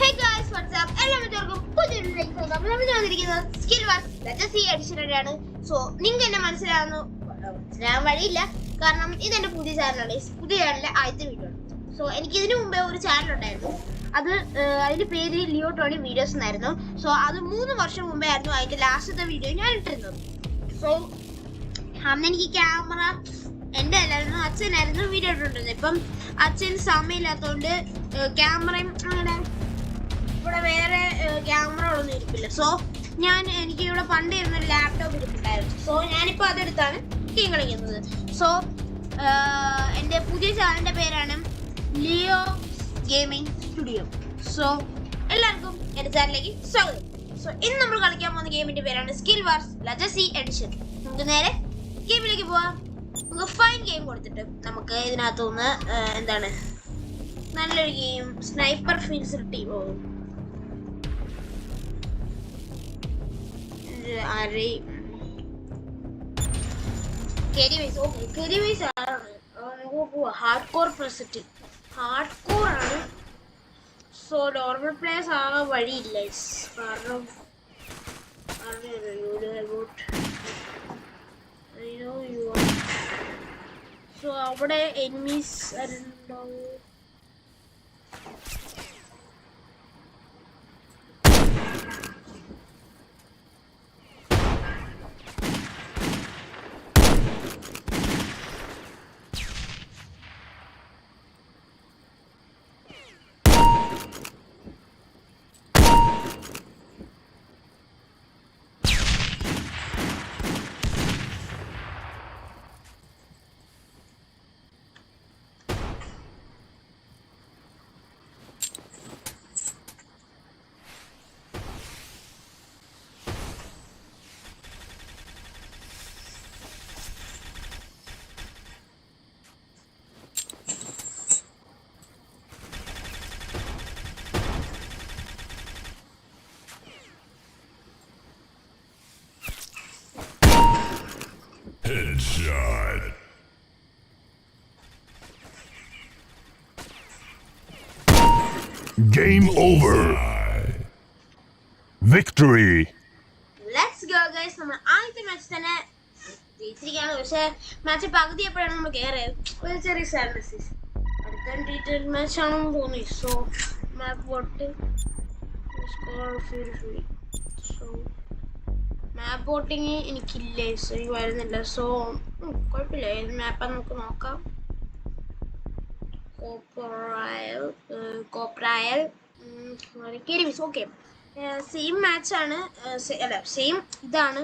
Hey guys, what's up? എല്ലാവർക്കും പുതിയൊരു വീഡിയോയിലേക്ക് സ്വാഗതം. നമ്മൾ വന്നിരിക്കുന്നത് സ്കിൽ വർക്സ് ലെജസി എഡിഷനിലാണ്. സോ നിങ്ങൾക്ക് എന്നെ മനസ്സിലാവാൻ വഴിയില്ല, കാരണം ഇതെന്റെ പുതിയ ചാനലാണ്. പുതിയ ചാനലിലെ ആദ്യത്തെ വീഡിയോ ആണ്. സോ എനിക്ക് ഇതിനു മുമ്പേ ഒരു ചാനൽ ഉണ്ടായിരുന്നു. അതിന്റെ പേര് ലിയോ ടോണി വീഡിയോസ് എന്നായിരുന്നു. സോ അത് 3 വർഷം മുമ്പേ ആയിരുന്നു അതിന്റെ ലാസ്റ്റത്തെ വീഡിയോ ഞാൻ ഇട്ടിരുന്നത്. സോ അന്ന് എനിക്ക് ക്യാമറ എൻ്റെ അല്ലായിരുന്നു, അച്ഛനായിരുന്നു വീഡിയോ ഇട്ടിട്ടുണ്ടായിരുന്നത്. ഇപ്പം അച്ഛന് സമയമില്ലാത്തതുകൊണ്ട് ക്യാമറയും അങ്ങനെ ഇവിടെ വേറെ ക്യാമറകളൊന്നും ഇരിപ്പില്ല. സോ എനിക്ക് ഇവിടെ പണ്ട് ഇരുന്നൊരു ലാപ്ടോപ്പ് ഇരിപ്പുണ്ടായിരുന്നു. സോ ഞാനിപ്പോൾ അതെടുത്താണ് ഗെയിം കളിക്കുന്നത്. സോ എൻ്റെ പുതിയ ചാനലിൻ്റെ പേരാണ് ലിയോ ഗെയിമിംഗ് സ്റ്റുഡിയോ. സോ എല്ലാവർക്കും എൻ്റെ ചാനലിലേക്ക് സ്വാഗതം. സോ ഇന്ന് നമ്മൾ കളിക്കാൻ പോകുന്ന ഗെയിമിൻ്റെ പേരാണ് സ്കിൽ വാർസ് ലെജസി എഡിഷൻ. നമുക്ക് നേരെ ഗെയിമിലേക്ക് പോവാം. നമുക്ക് ഫൈൻ ഗെയിം കൊടുത്തിട്ട് നമുക്ക് ഇതിനകത്തുനിന്ന് എന്താണ് നല്ലൊരു ഗെയിം സ്നൈപ്പർ ഫീൽസ് ടീം പോകും. ഹാർഡ് കോർ പ്രസറ്റ് ഹാർഡ് കോർ ആണ്. സോ നോർമൽ പ്ലേയേഴ്സ് ആകാൻ വഴിയില്ല, കാരണം സോ അവിടെ എനിമീസ് ഉണ്ടാവും. Headshot. Game over. Victory. Let's go guys. നമ്മൾ ആദ്യത്തെ മാച്ച് തന്നെ ജയിച്ചിരിക്കുകയാണ്. പക്ഷേ മാച്ച് പകുതിയപ്പോഴാണ് നമ്മൾ കയറിയത്. ഒരു ചെറിയ സാഡ്നസ്. അടുത്ത ഡീറ്റെയിൽ മാച്ച് ആണെന്ന് തോന്നി. സോ മാപ്പ് ബോട്ട് സ്കോർ ഫ്രീ. സോ മാപ്പ് ബോട്ടിങ് എനിക്കില്ല, സോ എനിക്ക് വരുന്നില്ല. സോ കുഴപ്പമില്ല, ഏത് മാപ്പാണ് നമുക്ക് നോക്കാം. കോപ്രായൽ കെരിവിസ്. ഓക്കെ, സെയിം മാച്ചാണ്, അല്ല സെയിം ഇതാണ്.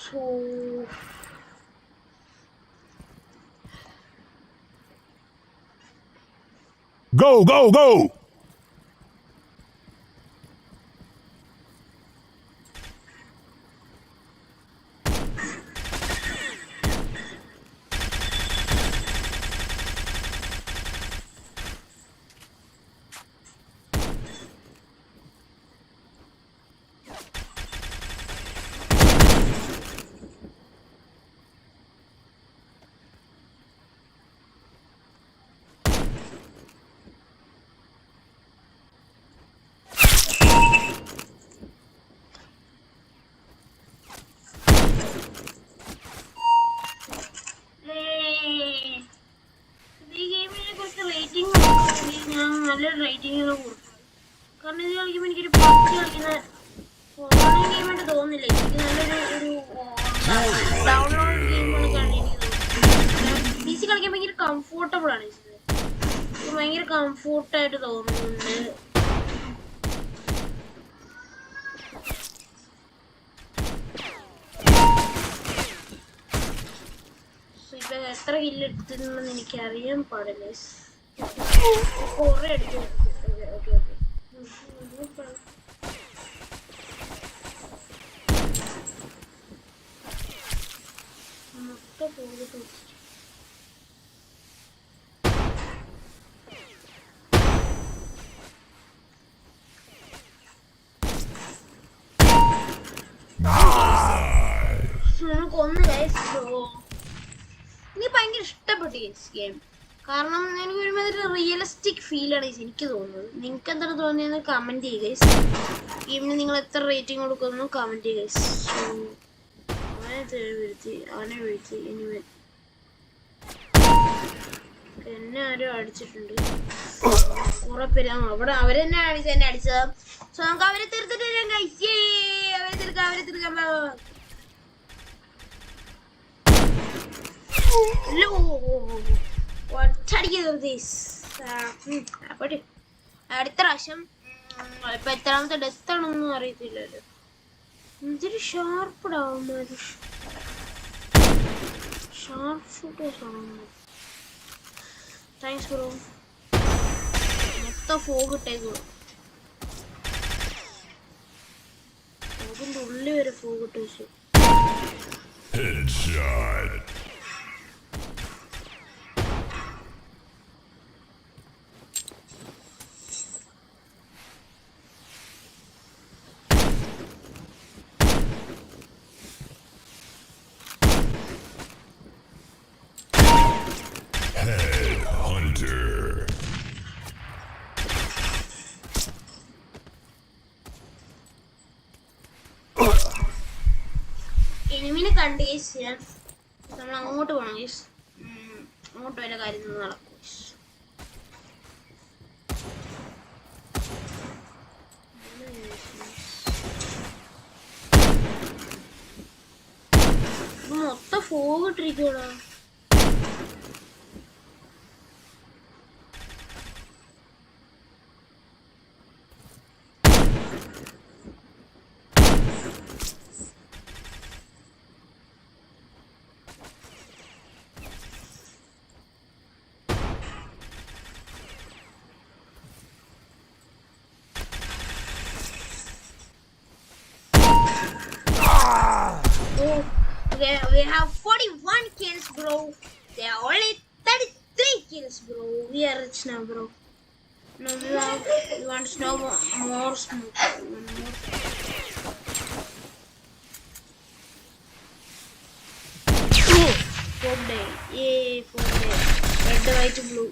So Go, go, go! നല്ലൊരു റേറ്റിംഗ് കൊടുക്കും, കാരണം ഇത് കളിക്കുമ്പോൾ എനിക്കൊരു പബ്ജി കളിക്കുന്ന ഓൺലൈൻ ഗെയിമായിട്ട് തോന്നുന്നില്ല. എനിക്ക് നല്ലൊരു ഡൗൺലോഡ് ഗെയിമാണ് എനിക്ക് തോന്നുന്നത്. പി സി കളിക്കാൻ ഭയങ്കര കംഫോർട്ടബിൾ ആണ്, ഭയങ്കര കംഫോർട്ടായിട്ട് തോന്നുന്നുണ്ട്. ഇപ്പൊ എത്ര കില്ല് എടുത്തിട്ടുണ്ടെന്ന് എനിക്ക് അറിയാൻ പാടില്ല. കൊറേ അടിച്ചു. കൊന്നു. എനിക്ക് ഭയങ്കര ഇഷ്ടപ്പെട്ടു ഗെയിം. കാരണം എനിക്ക് ഒരുമാതിരി റിയലിസ്റ്റിക് ഫീലാണ് എനിക്ക് തോന്നുന്നത്. നിങ്ങൾക്ക് എന്താണ് തോന്നിയെന്ന് കമൻറ്റ് ചെയ്യുക ഗൈസ്. ഗെയിമിന് നിങ്ങൾ എത്ര റേറ്റിംഗ് കൊടുക്കുന്നു കമൻറ്റ് ചെയ്യുക ഗൈസ്. സോ അവനെ വീഴ്ത്തി എനിവേ എന്നെ ആരും അടിച്ചിട്ടുണ്ട്. കുറെ പേര് അവിടെ അവരെന്നെ എന്നെ അടിച്ചത്. സോ നമുക്ക് അവരെ തീർത്തിട്ട് അവരെ തീർക്കാൻ അടുത്ത പ്രാവശ്യം ഇപ്പൊ എത്രാമത്തെ ഡെത്ത് ആണെന്നൊന്നും അറിയത്തില്ലല്ലോ. എന്തൊരു ഷാർപ്പ് താങ്ക്സ് ബ്രോ. മൊത്തം ഫോഗ് ഇട്ടേക്കോ. ഫോഗിന്റെ ഉള്ളിൽ വരെ ഫോഗ് ഇട്ട് വെച്ചു. എനിമിനെ കണ്ട് ഗൈസ് ഞാൻ നമ്മൾ അങ്ങോട്ട് പോകണം ഗൈസ്. അങ്ങോട്ട് വല്ല കാര്യം നടക്കും ഗൈസ്. മൊത്തം fog ഇട്ടിരിക്കോടാ. We have 41 kills, bro. There are only 33 kills, bro. We are rich now, bro. No, we want to know more smoke. Fourth day. Yay, fourth day. Red, white, blue.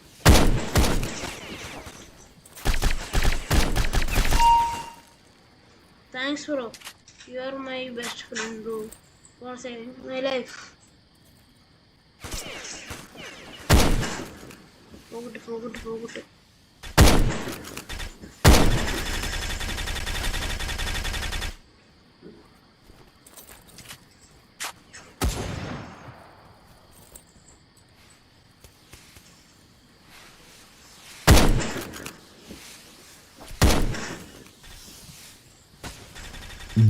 Thanks, bro. You are my best friend, bro. For saving my life. Forget.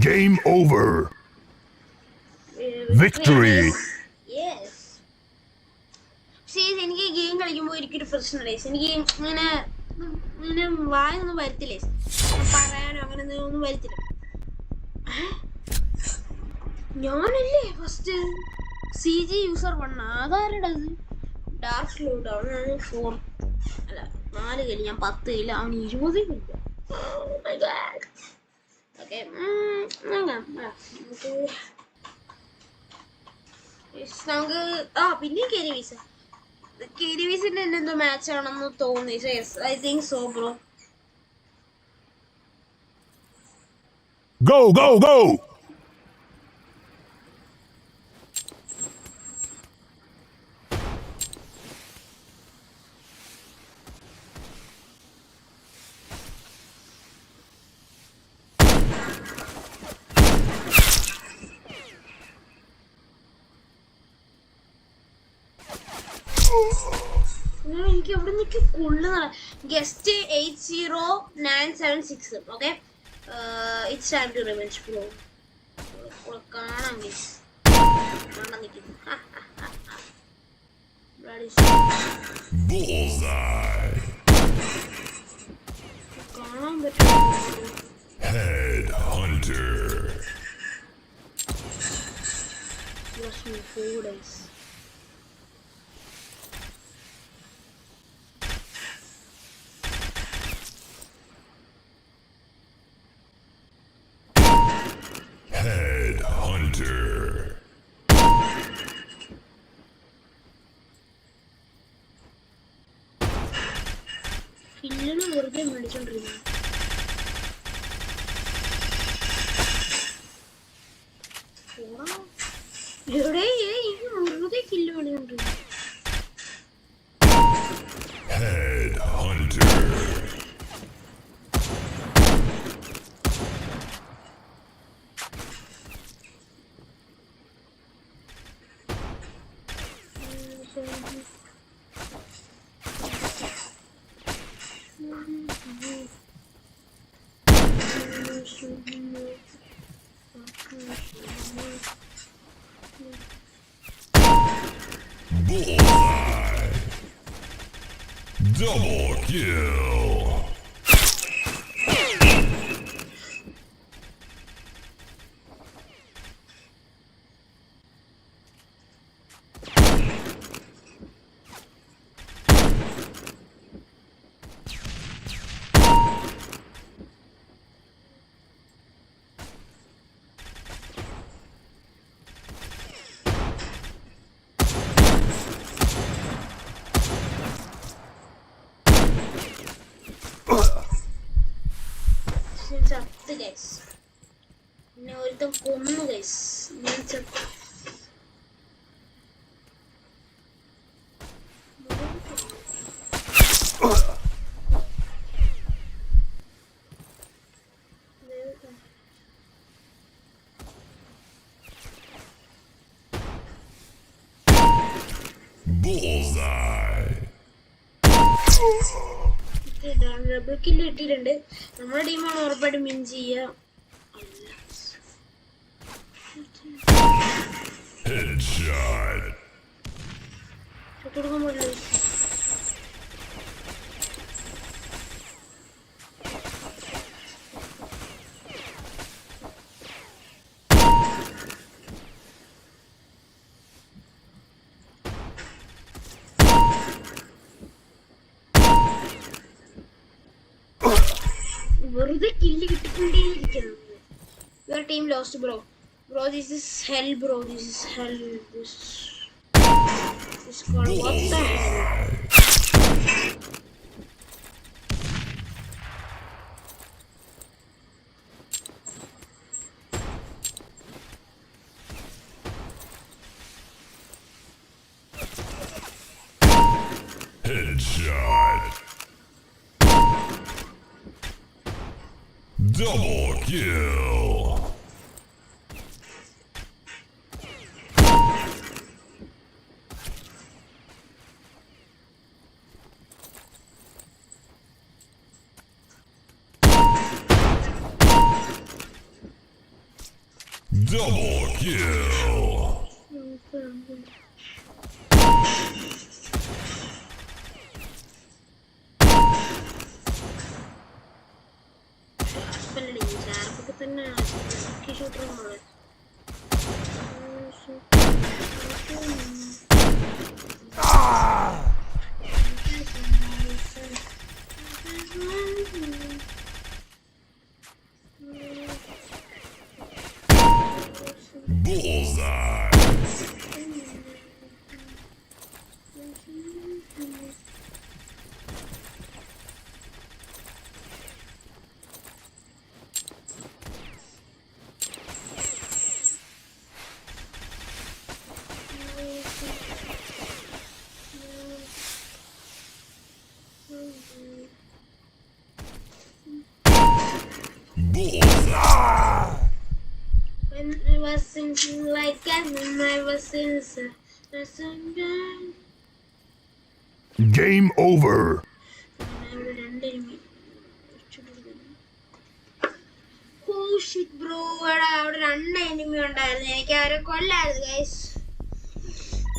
Game over. Victory. Yes. See, എനിക്ക് game കളിക്കുമ്പോൾ എനിക്കൊരു പ്രശ്നമില്ല. എനിക്ക് ഇങ്ങനെ വായൊന്നും വരത്തില്ലേ, പറയാനോ അങ്ങനെ ഒന്നും വരത്തില്ല. ഞാനല്ലേ ഫസ്റ്റ് CG യൂസർ വണ്ണ. അതാരടാ അത്? Dark cloud. അവനാണ് 4 അല്ല 4 കില്ല. ഞാൻ 10 കില്ല. അവന് 20 കില്ല. ഓക്കെ നമുക്ക് പിന്നെ കെരിവീസിന്റെ എന്തോ മാച്ച് ആണെന്ന് തോന്നി. I think so bro. Go. എനിക്ക് എവിടെ നിന്നൊക്കെ കൊള്ളുന്ന guest 80976. Okay, it's time to revenge bro. കാണാം ഗൈസ്. കാണാൻ നിൽക്കുന്നു. Bullseye. കാണാൻ പറ്റും. Head Hunter. Plus me 4 days. Head Hunter. കില്ലിന് വെറുതെ മേടിച്ചോണ്ടിരുന്നു. എവിടെ വെറുതെ കില്ല് മേടിച്ചോണ്ടിരുന്നു. Head Hunter. Bullseye. Double kill. ചത്ത് ഗൈസ്. പിന്നെ ഒരുത്തം കൊന്നു ഗൈസ്. ഞാൻ ചത്തു. Bullseye. ഡബിൾ കില്ല് കിട്ടിയിട്ടുണ്ട്. നമ്മുടെ ടീമാണ് ഉറപ്പായിട്ടും വിൻ ചെയ്യുക. Headshot. കൊടുക്കാൻ പാടില്ല. വെറുതെ kill കിട്ടിക്കൊണ്ടേയിരിക്കണം. Your team lost, bro. Bro, this is hell, bro. This is hell. This is called what the hell? Headshot. Double kill. Double kill. തന്നെ ഷൂട്ടറുള്ളത്. Bullseye. Bullseye. When I was thinking like that, when I was inside. Game over. Bro അവിടെ 2 enemy ഉണ്ടായിരുന്നു. എനിക്ക് അവരെ കൊല്ലായിരുന്നു guys.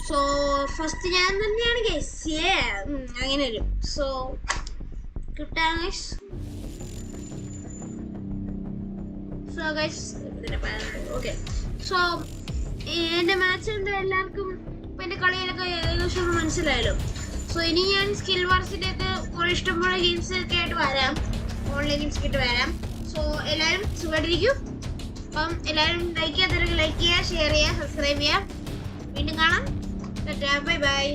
So first ഞാൻ തന്നെയാണ് guys. അങ്ങനെ വരും. So കിട്ടാ guys. So guys okay. So എൻ്റെ മാച്ച് എന്താ എല്ലാവർക്കും എൻ്റെ കളിയിലൊക്കെ ഏകദേശം മനസ്സിലായല്ലോ. സോ ഇനി ഞാൻ സ്കിൽ വാർസിൻ്റെ ഒക്കെ കുറെ ഇഷ്ടംപോലെ ഗെയിംസ് ഒക്കെ ആയിട്ട് വരാം. ഓൺലൈൻ ഗെയിംസ് ഒക്കെ ആയിട്ട് വരാം. സോ എല്ലാവരും സുഖമായിട്ടിരിക്കും. അപ്പം എല്ലാവരും ലൈക്ക് ചെയ്യാത്തവരൊക്കെ ലൈക്ക് ചെയ്യുക, ഷെയർ ചെയ്യുക, സബ്സ്ക്രൈബ് ചെയ്യുക. വീണ്ടും കാണാം. Bye bye.